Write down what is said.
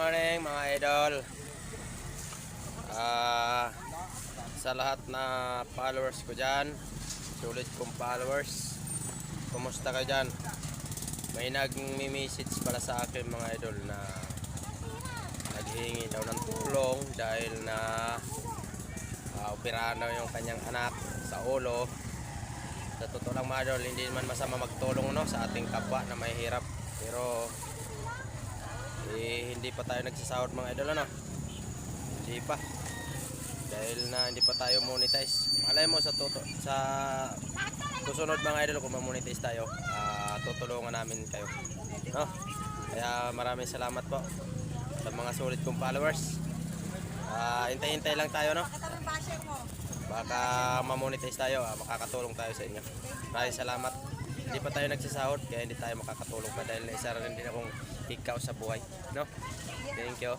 morning mga idol. Sa lahat na followers ko dyan, sulit kong followers, kumusta ka dyan? May nagmi-message pala sa akin mga idol na naghihingi daw ng tulong dahil na operahan daw yung kanyang anak sa ulo. Sa totoo lang mga idol, hindi naman masama magtulong no, sa ating kapwa na may hirap. Pero hindi pa tayo nagsasahod mga idol, ano? Hindi pa, dahil na hindi pa tayo monetize. Malay mo sa susunod mga idol, kung ma-monetize tayo, tutulungan namin kayo, no? Kaya maraming salamat po sa mga sulit kong followers. Hintay-hintay lang tayo, no? Baka ma-monetize tayo, makakatulong tayo sa inyo. Maraming salamat. Hindi pa tayo nagsasahod, kaya hindi tayo makakatulong pa dahil isa rin din akong ikaw sa buhay, no? Thank you.